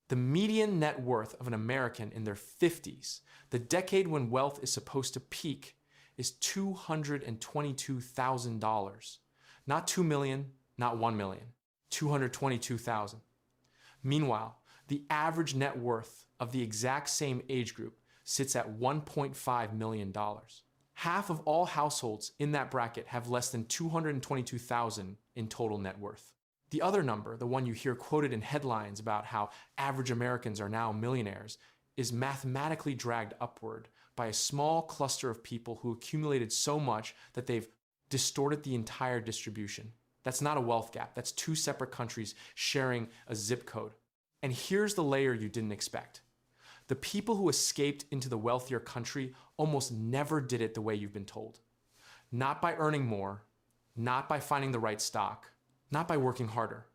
The median net worth of an American in their 50s, the decade when wealth is supposed to peak, is $222,000. Not 2 million, not 1 million, 222,000. Meanwhile, the average net worth of the exact same age group sits at $1.5 million. Half of all households in that bracket have less than $222,000 in total net worth. The other number, the one you hear quoted in headlines about how average Americans are now millionaires, is mathematically dragged upward by a small cluster of people who accumulated so much that they've distorted the entire distribution. That's not a wealth gap. That's two separate countries sharing a zip code. And here's the layer you didn't expect. The people who escaped into the wealthier country almost never did it the way you've been told. Not by earning more, not by finding the right stock, not by working harder.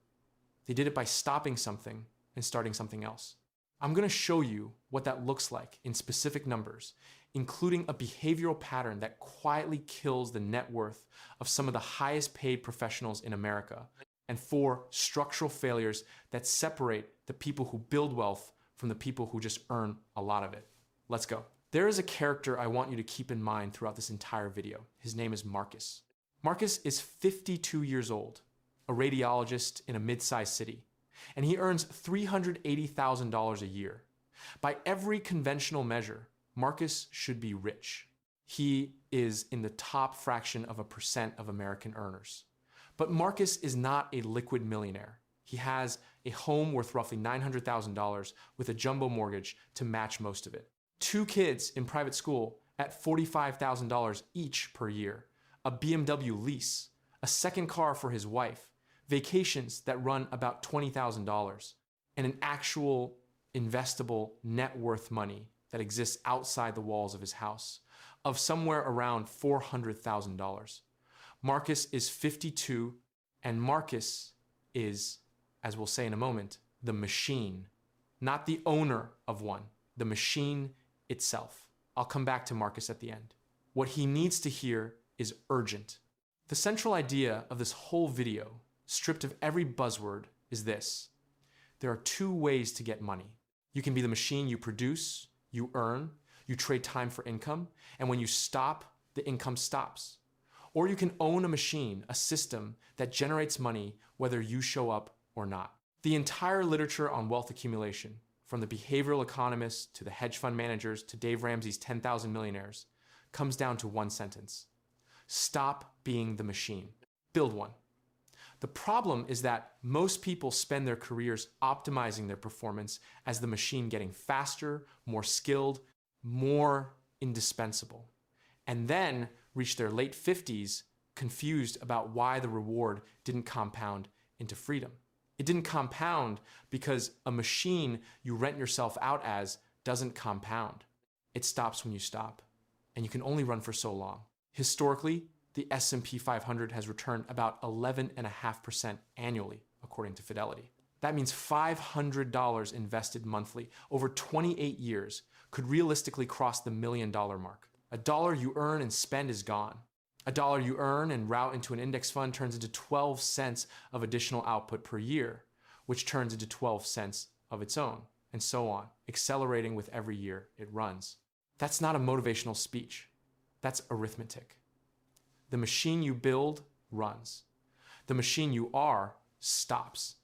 They did it by stopping something and starting something else. I'm going to show you what that looks like in specific numbers, including a behavioral pattern that quietly kills the net worth of some of the highest paid professionals in America, and 4 structural failures that separate the people who build wealth from the people who just earn a lot of it. Let's go. There is a character I want you to keep in mind throughout this entire video. His name is Marcus. Marcus is 52 years old, a radiologist in a mid-sized city, and he earns $380,000 a year. By every conventional measure, Marcus should be rich. He is in the top fraction of a percent of American earners. But Marcus is not a liquid millionaire. He has a home worth roughly $900,000 with a jumbo mortgage to match most of it. 2 kids in private school at $45,000 each per year, a BMW lease, a second car for his wife, vacations that run about $20,000, and an actual investable net worth money that exists outside the walls of his house of somewhere around $400,000. Marcus is 52, and Marcus is, as we'll say in a moment, the machine, not the owner of one, the machine itself. I'll come back to Marcus at the end. What he needs to hear is urgent. The central idea of this whole video, stripped of every buzzword, is this. There are 2 ways to get money. You can be the machine you produce, you earn, you trade time for income, and when you stop, the income stops. Or you can own a machine, a system that generates money whether you show up or not. The entire literature on wealth accumulation, from the behavioral economists to the hedge fund managers to Dave Ramsey's 10,000 millionaires, comes down to one sentence. Stop being the machine. Build one. The problem is that most people spend their careers optimizing their performance as the machine getting faster, more skilled, more indispensable, and then reach their late 50s confused about why the reward didn't compound into freedom. It didn't compound because a machine you rent yourself out as doesn't compound. It stops when you stop, and you can only run for so long. Historically, the S&P 500 has returned about 11.5% annually, according to Fidelity. That means $500 invested monthly over 28 years could realistically cross the $1 million mark. A dollar you earn and spend is gone. A dollar you earn and route into an index fund turns into 12 cents of additional output per year, which turns into 12 cents of its own, and so on, accelerating with every year it runs. That's not a motivational speech. That's arithmetic. The machine you build runs. The machine you are stops.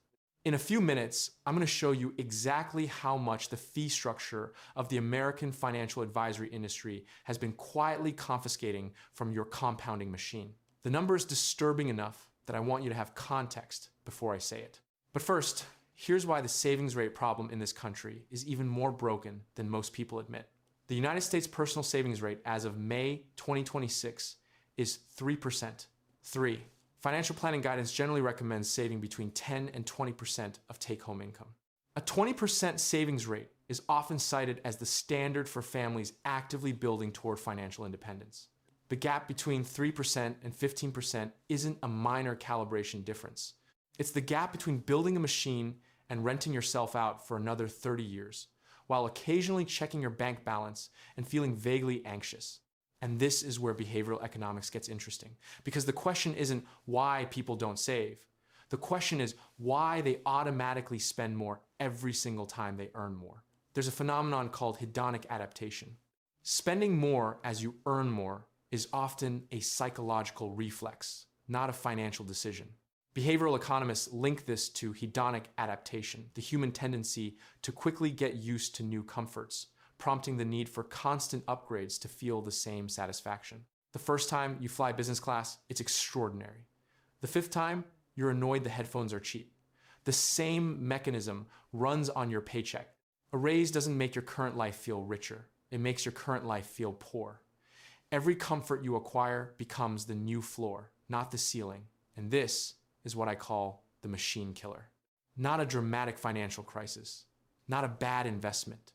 In a few minutes, I'm going to show you exactly how much the fee structure of the American financial advisory industry has been quietly confiscating from your compounding machine. The number is disturbing enough that I want you to have context before I say it. But first, here's why the savings rate problem in this country is even more broken than most people admit. The United States personal savings rate as of May 2026 is 3%. 3. Financial planning guidance generally recommends saving between 10 and 20% of take-home income. A 20% savings rate is often cited as the standard for families actively building toward financial independence. The gap between 3% and 15% isn't a minor calibration difference. It's the gap between building a machine and renting yourself out for another 30 years, while occasionally checking your bank balance and feeling vaguely anxious. And this is where behavioral economics gets interesting, because the question isn't why people don't save. The question is why they automatically spend more every single time they earn more. There's a phenomenon called hedonic adaptation. Spending more as you earn more is often a psychological reflex, not a financial decision. Behavioral economists link this to hedonic adaptation, the human tendency to quickly get used to new comforts, prompting the need for constant upgrades to feel the same satisfaction. The first time you fly business class, it's extraordinary. The fifth time, you're annoyed the headphones are cheap. The same mechanism runs on your paycheck. A raise doesn't make your current life feel richer. It makes your current life feel poor. Every comfort you acquire becomes the new floor, not the ceiling. And this is what I call the machine killer. Not a dramatic financial crisis, not a bad investment.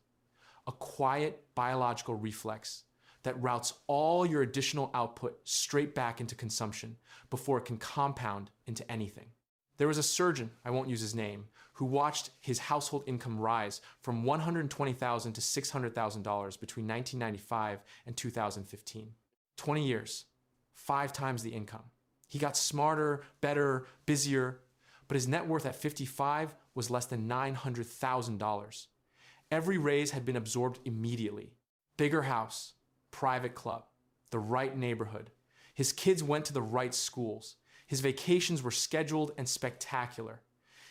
A quiet biological reflex that routes all your additional output straight back into consumption before it can compound into anything. There was a surgeon, I won't use his name, who watched his household income rise from $120,000 to $600,000 between 1995 and 2015. 20 years, 5 times the income. He got smarter, better, busier, but his net worth at 55 was less than $900,000. Every raise had been absorbed immediately. Bigger house, private club, the right neighborhood. His kids went to the right schools. His vacations were scheduled and spectacular.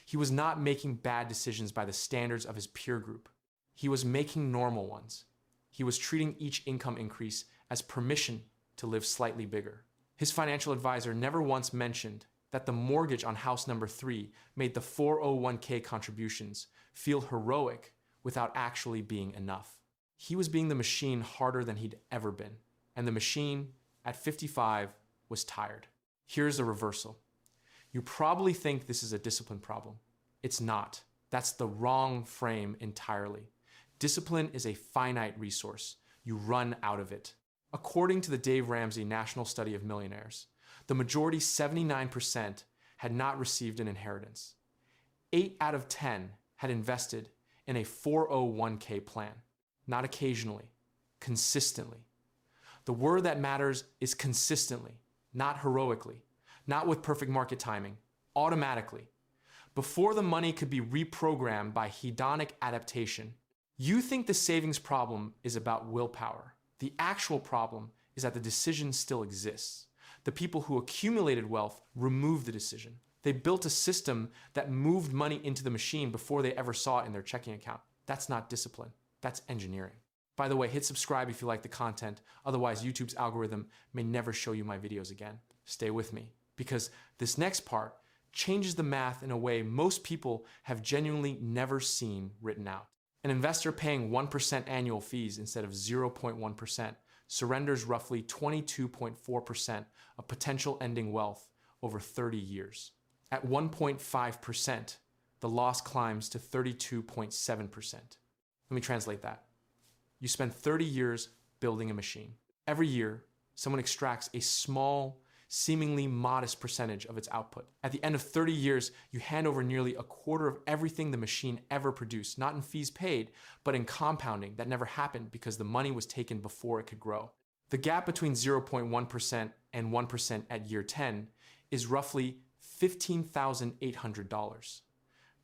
He was not making bad decisions by the standards of his peer group. He was making normal ones. He was treating each income increase as permission to live slightly bigger. His financial advisor never once mentioned that the mortgage on house number 3 made the 401k contributions feel heroic without actually being enough. He was being the machine harder than he'd ever been, and the machine, at 55, was tired. Here's the reversal. You probably think this is a discipline problem. It's not. That's the wrong frame entirely. Discipline is a finite resource. You run out of it. According to the Dave Ramsey National Study of Millionaires, the majority, 79%, had not received an inheritance. 8 out of 10 had invested in a 401k plan. Not occasionally, consistently. The word that matters is consistently, not heroically, not with perfect market timing, automatically. Before the money could be reprogrammed by hedonic adaptation. You think the savings problem is about willpower. The actual problem is that the decision still exists. The people who accumulated wealth removed the decision. They built a system that moved money into the machine before they ever saw it in their checking account. That's not discipline. That's engineering. By the way, hit subscribe if you like the content. Otherwise, YouTube's algorithm may never show you my videos again. Stay with me, because this next part changes the math in a way most people have genuinely never seen written out. An investor paying 1% annual fees instead of 0.1% surrenders roughly 22.4% of potential ending wealth over 30 years. At 1.5%, the loss climbs to 32.7%. Let me translate that. You spend 30 years building a machine. Every year, someone extracts a small, seemingly modest percentage of its output. At the end of 30 years, you hand over nearly a quarter of everything the machine ever produced, not in fees paid, but in compounding that never happened because the money was taken before it could grow. The gap between 0.1% and 1% at year 10 is roughly $15,800.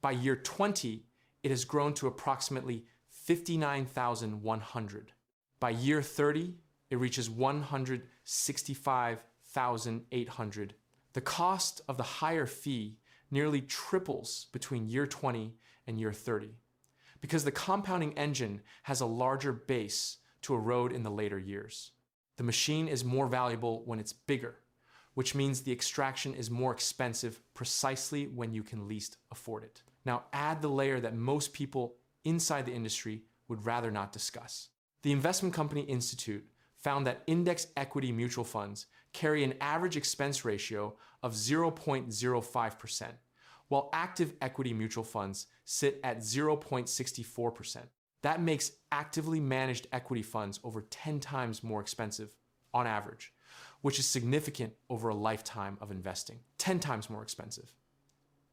By year 20, it has grown to approximately $59,100. By year 30, it reaches $165,800. The cost of the higher fee nearly triples between year 20 and year 30 because the compounding engine has a larger base to erode in the later years. The machine is more valuable when it's bigger, which means the extraction is more expensive precisely when you can least afford it. Now add the layer that most people inside the industry would rather not discuss. The Investment Company Institute found that index equity mutual funds carry an average expense ratio of 0.05%, while active equity mutual funds sit at 0.64%. That makes actively managed equity funds over 10 times more expensive on average, which is significant over a lifetime of investing. 10 times more expensive.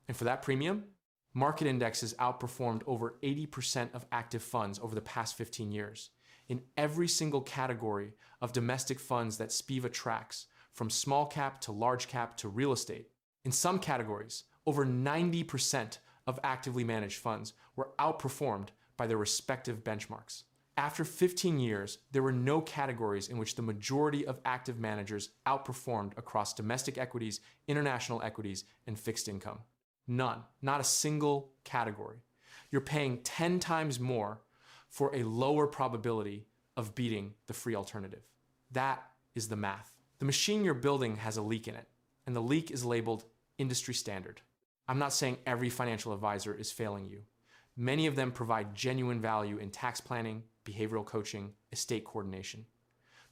And for that premium, market indexes outperformed over 80% of active funds over the past 15 years. In every single category of domestic funds that SPIVA tracks, from small cap to large cap to real estate. In some categories, Over 90% of actively managed funds were outperformed by their respective benchmarks. After 15 years, there were no categories in which the majority of active managers outperformed across domestic equities, international equities, and fixed income. None, not a single category. You're paying 10 times more for a lower probability of beating the free alternative. That is the math. The machine you're building has a leak in it, and the leak is labeled industry standard. I'm not saying every financial advisor is failing you. Many of them provide genuine value in tax planning, behavioral coaching, estate coordination.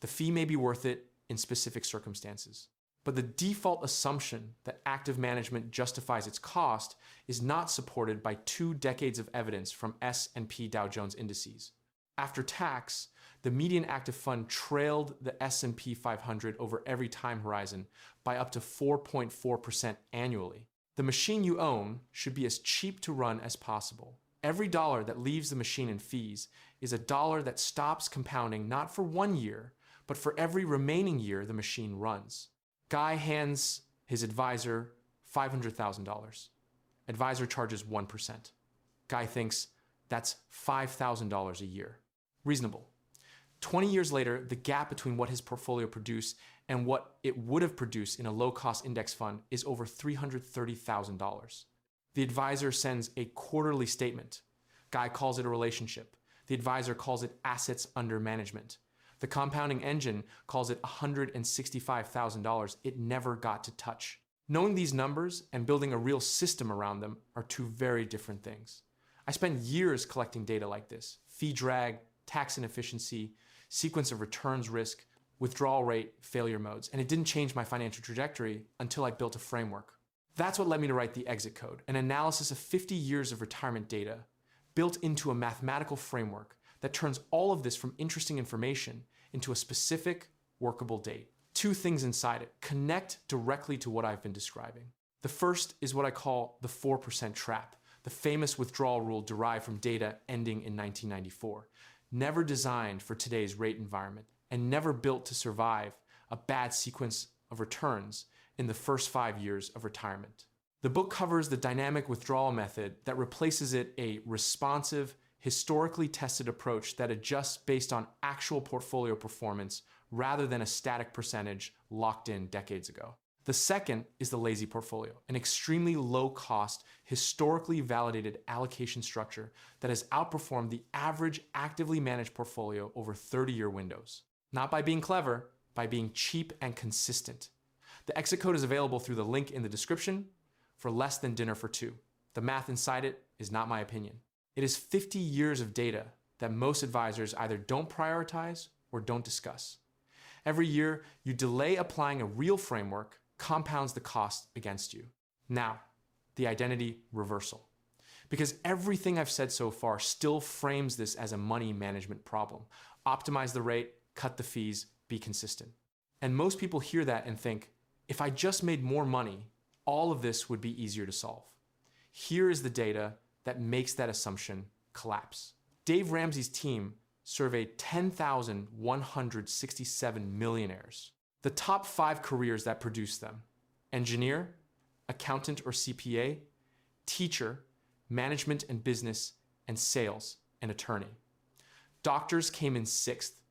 The fee may be worth it in specific circumstances. But the default assumption that active management justifies its cost is not supported by 2 decades of evidence from S&P Dow Jones indices. After tax, the median active fund trailed the S&P 500 over every time horizon by up to 4.4% annually. The machine you own should be as cheap to run as possible. Every dollar that leaves the machine in fees is a dollar that stops compounding not for 1 year, but for every remaining year the machine runs. Guy hands his advisor $500,000. Advisor charges 1%. Guy thinks that's $5,000 a year. Reasonable. 20 years later, the gap between what his portfolio produced and what it would have produced in a low-cost index fund is over $330,000. The advisor sends a quarterly statement. Guy calls it a relationship. The advisor calls it assets under management. The compounding engine calls it $165,000 it never got to touch. Knowing these numbers and building a real system around them are 2 very different things. I spent years collecting data like this: fee drag, tax inefficiency, sequence of returns risk, withdrawal rate, failure modes, and it didn't change my financial trajectory until I built a framework. That's what led me to write the exit code, an analysis of 50 years of retirement data built into a mathematical framework that turns all of this from interesting information into a specific, workable date. 2 things inside it connect directly to what I've been describing. The first is what I call the 4% trap, the famous withdrawal rule derived from data ending in 1994, never designed for today's rate environment and never built to survive a bad sequence of returns in the first 5 years of retirement. The book covers the dynamic withdrawal method that replaces it a responsive, historically tested approach that adjusts based on actual portfolio performance rather than a static percentage locked in decades ago. The second is the lazy portfolio, an extremely low-cost, historically validated allocation structure that has outperformed the average actively managed portfolio over 30-year windows. Not by being clever, by being cheap and consistent. The exit code is available through the link in the description for less than dinner for 2. The math inside it is not my opinion. It is 50 years of data that most advisors either don't prioritize or don't discuss. Every year, you delay applying a real framework compounds the cost against you. Now, the identity reversal. Because everything I've said so far still frames this as a money management problem. Optimize the rate, cut the fees, be consistent. And most people hear that and think, if I just made more money, all of this would be easier to solve. Here is the data that makes that assumption collapse. Dave Ramsey's team surveyed 10,167 millionaires. The top 5 careers that produced them: engineer, accountant or CPA, teacher, management and business, and sales and attorney. Doctors came in 6th.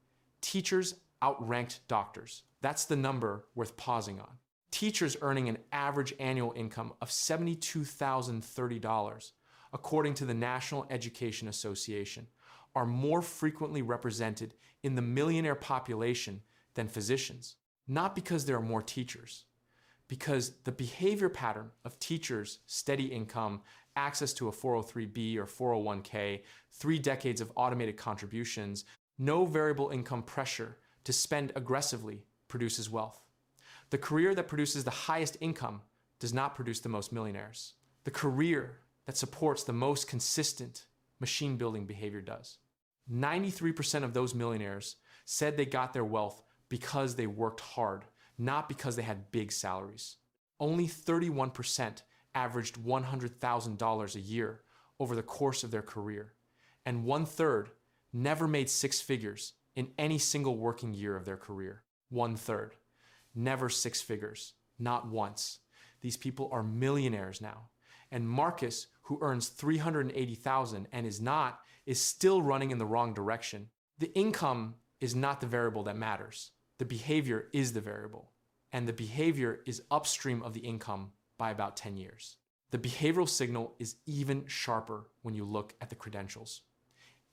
Teachers outranked doctors. That's the number worth pausing on. Teachers earning an average annual income of $72,030, according to the National Education Association, are more frequently represented in the millionaire population than physicians. Not because there are more teachers, because the behavior pattern of teachers, steady income, access to a 403B or 401k, 3 decades of automated contributions, no variable income pressure to spend aggressively produces wealth. The career that produces the highest income does not produce the most millionaires. The career that supports the most consistent machine building behavior does. 93% of those millionaires said they got their wealth because they worked hard, not because they had big salaries. Only 31% averaged $100,000 a year over the course of their career, and 1/3 never made 6 figures in any single working year of their career. 1/3. Never 6 figures. Not once. These people are millionaires now, And Marcus, who earns $380,000 and is still running in the wrong direction. The income is not the variable that matters. The behavior is the variable. And the behavior is upstream of the income by about 10 years. The behavioral signal is even sharper when you look at the credentials.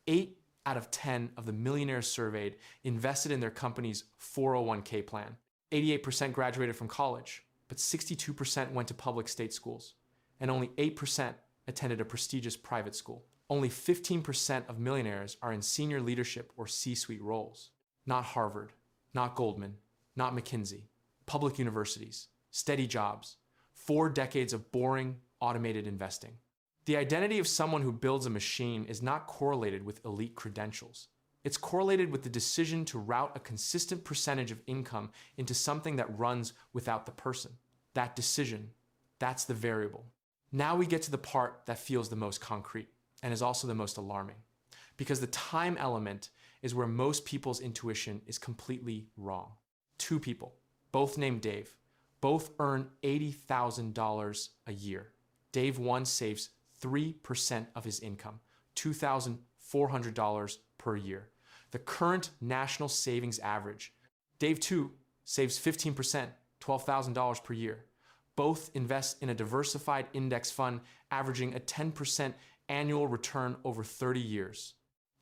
8 out of 10 of the millionaires surveyed invested in their company's 401k plan. 88% graduated from college, but 62% went to public state schools, and only 8% attended a prestigious private school. Only 15% of millionaires are in senior leadership or C-suite roles. Not Harvard, not Goldman, not McKinsey. Public universities, steady jobs, 4 decades of boring, automated investing. The identity of someone who builds a machine is not correlated with elite credentials. It's correlated with the decision to route a consistent percentage of income into something that runs without the person. That decision, that's the variable. Now we get to the part that feels the most concrete and is also the most alarming, because the time element is where most people's intuition is completely wrong. 2 people, both named Dave, both earn $80,000 a year. Dave 1 saves 3% of his income, $2,400 per year. The current national savings average. Dave 2 saves 15%, $12,000 per year. Both invest in a diversified index fund averaging a 10% annual return over 30 years.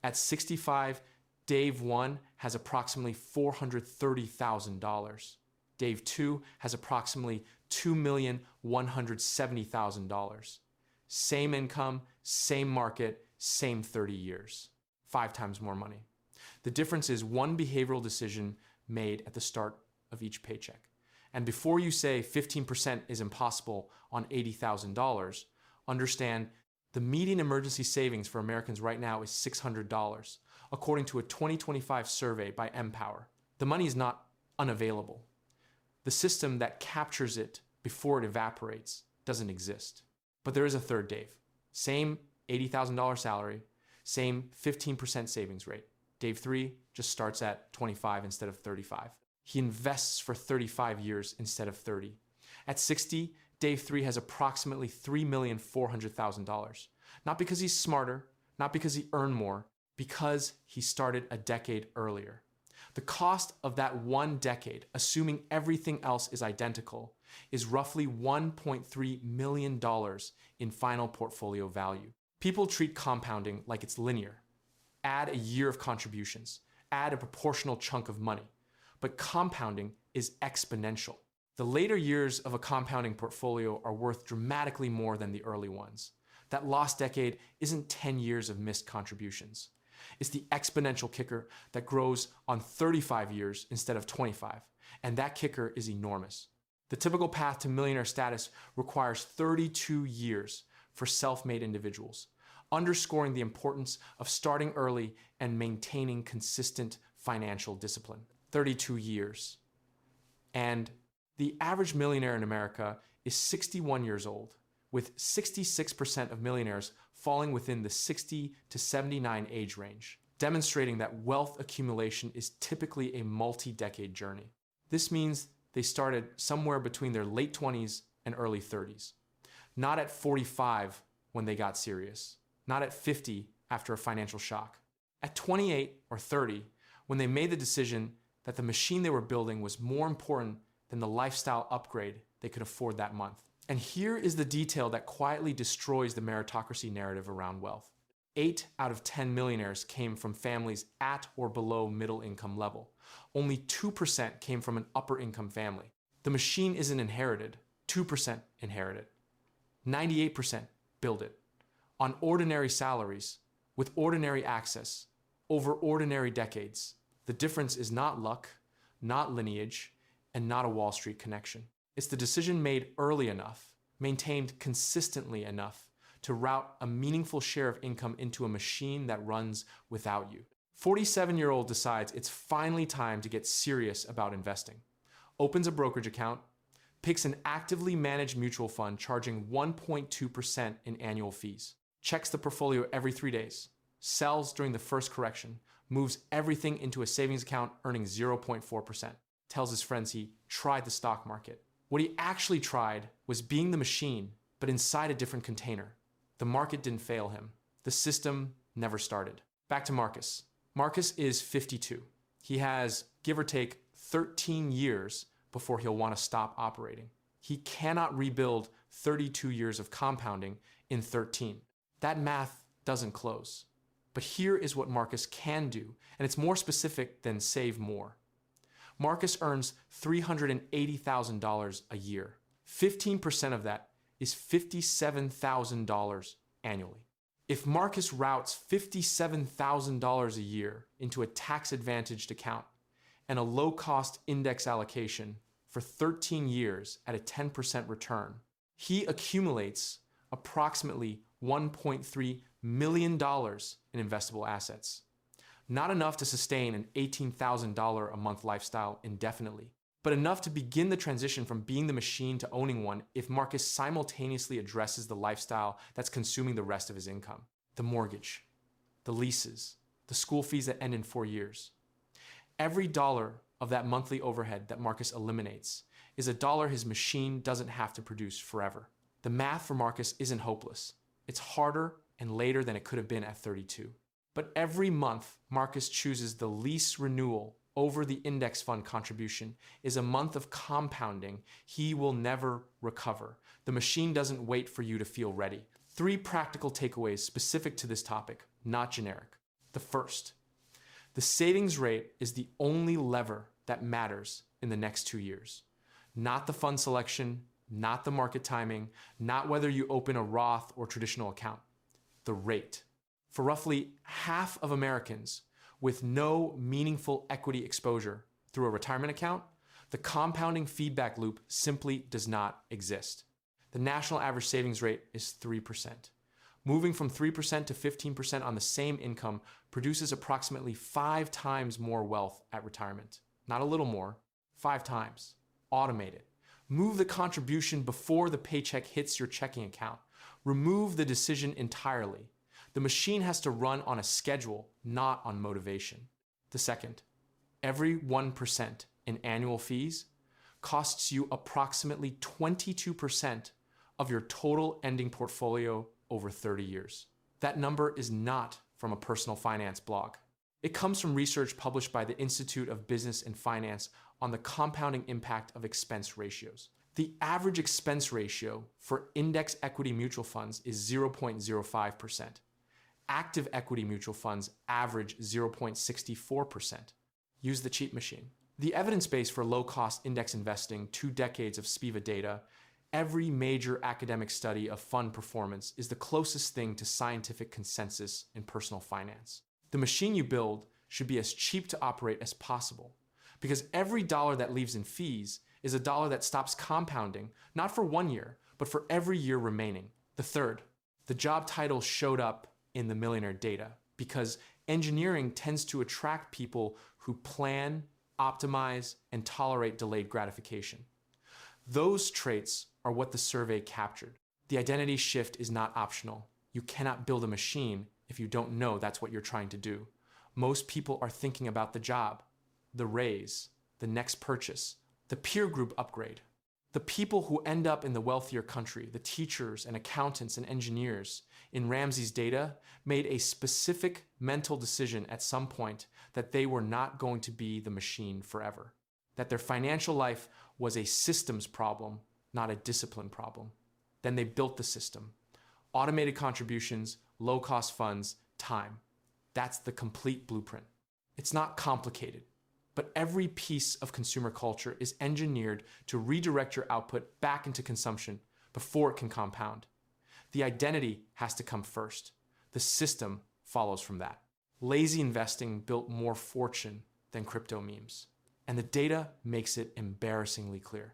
At 65, Dave 1 has approximately $430,000. Dave 2 has approximately $2,170,000. Same income, same market, same 30 years. 5 times more money. The difference is one behavioral decision made at the start of each paycheck. And before you say 15% is impossible on $80,000, understand the median emergency savings for Americans right now is $600, according to a 2025 survey by Empower. The money is not unavailable. The system that captures it before it evaporates doesn't exist. But there is a third Dave. Same $80,000 salary, same 15% savings rate. Dave 3 just starts at 25 instead of 35. He invests for 35 years instead of 30. At 60, Dave 3 has approximately $3,400,000. Not because he's smarter, not because he earned more, because he started a decade earlier. The cost of that 1 decade, assuming everything else is identical, is roughly $1.3 million in final portfolio value. People treat compounding like it's linear. Add a year of contributions, add a proportional chunk of money. But compounding is exponential. The later years of a compounding portfolio are worth dramatically more than the early ones. That lost decade isn't 10 years of missed contributions. It's the exponential kicker that grows on 35 years instead of 25, and that kicker is enormous. The typical path to millionaire status requires 32 years for self-made individuals, underscoring the importance of starting early and maintaining consistent financial discipline. 32 years. And the average millionaire in America is 61 years old, with 66% of millionaires falling within the 60 to 79 age range, demonstrating that wealth accumulation is typically a multi-decade journey. This means they started somewhere between their late 20s and early 30s, not at 45 when they got serious, not at 50 after a financial shock. At 28 or 30, when they made the decision that the machine they were building was more important than the lifestyle upgrade they could afford that month. And here is the detail that quietly destroys the meritocracy narrative around wealth. 8 out of 10 millionaires came from families at or below middle income level. Only 2% came from an upper income family. The machine isn't inherited, 2% inherited. 98% build it. On ordinary salaries, with ordinary access, over ordinary decades. The difference is not luck, not lineage, and not a Wall Street connection. It's the decision made early enough, maintained consistently enough to route a meaningful share of income into a machine that runs without you. 47-year-old decides it's finally time to get serious about investing. Opens a brokerage account, picks an actively managed mutual fund charging 1.2% in annual fees, checks the portfolio every 3 days, sells during the first correction, moves everything into a savings account earning 0.4%, tells his friends he tried the stock market. What he actually tried was being the machine but inside a different container. The market didn't fail him. The system never started. Back to Marcus. Marcus is 52. He has, give or take, 13 years before he'll want to stop operating. He cannot rebuild 32 years of compounding in 13. That math doesn't close. But here is what Marcus can do, and it's more specific than save more. Marcus earns $380,000 a year. 15% of that is $57,000 annually. If Marcus routes $57,000 a year into a tax-advantaged account and a low-cost index allocation for 13 years at a 10% return, he accumulates approximately $1.3 million in investable assets. Not enough to sustain an $18,000 a month lifestyle indefinitely, but enough to begin the transition from being the machine to owning one if Marcus simultaneously addresses the lifestyle that's consuming the rest of his income. The mortgage, the leases, the school fees that end in 4 years. Every dollar of that monthly overhead that Marcus eliminates is a dollar his machine doesn't have to produce forever. The math for Marcus isn't hopeless. It's harder and later than it could have been at 32. But every month Marcus chooses the lease renewal over the index fund contribution is a month of compounding he will never recover. The machine doesn't wait for you to feel ready. 3 practical takeaways specific to this topic, not generic. The first, the savings rate is the only lever that matters in the next 2 years. Not the fund selection, not the market timing, not whether you open a Roth or traditional account. The rate. For roughly half of Americans with no meaningful equity exposure through a retirement account, the compounding feedback loop simply does not exist. The national average savings rate is 3%. Moving from 3% to 15% on the same income produces approximately 5 times more wealth at retirement. Not a little more, 5 times. Automate it. Move the contribution before the paycheck hits your checking account. Remove the decision entirely. The machine has to run on a schedule, not on motivation. The second, every 1% in annual fees costs you approximately 22% of your total ending portfolio over 30 years. That number is not from a personal finance blog. It comes from research published by the Institute of Business and Finance on the compounding impact of expense ratios. The average expense ratio for index equity mutual funds is 0.05%. Active equity mutual funds average 0.64%. Use the cheat machine. The evidence base for low-cost index investing, 2 decades of SPIVA data, every major academic study of fund performance is the closest thing to scientific consensus in personal finance. The machine you build should be as cheap to operate as possible, because every dollar that leaves in fees is a dollar that stops compounding, not for 1 year, but for every year remaining. The third, the job title showed up in the Millionaire data because engineering tends to attract people who plan, optimize, and tolerate delayed gratification. Those traits are what the survey captured. The identity shift is not optional. You cannot build a machine if you don't know that's what you're trying to do. Most people are thinking about the job, the raise, the next purchase, the peer group upgrade. The people who end up in the wealthier country, the teachers and accountants and engineers in Ramsey's data, made a specific mental decision at some point that they were not going to be the machine forever, that their financial life was a systems problem, not a discipline problem. Then they built the system. Automated contributions, low-cost funds, time. That's the complete blueprint. It's not complicated. But every piece of consumer culture is engineered to redirect your output back into consumption before it can compound. The identity has to come first. The system follows from that. Lazy investing built more fortune than crypto memes. And the data makes it embarrassingly clear.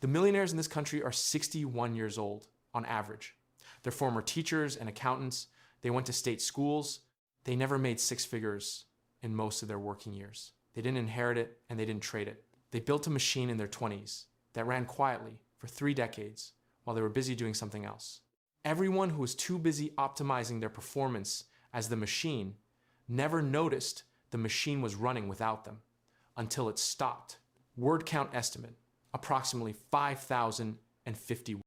The millionaires in this country are 61 years old on average. They're former teachers and accountants. They went to state schools. They never made 6 figures in most of their working years. They didn't inherit it and they didn't trade it. They built a machine in their 20s that ran quietly for 3 decades while they were busy doing something else. Everyone who was too busy optimizing their performance as the machine never noticed the machine was running without them until it stopped. Word count estimate, approximately 5,050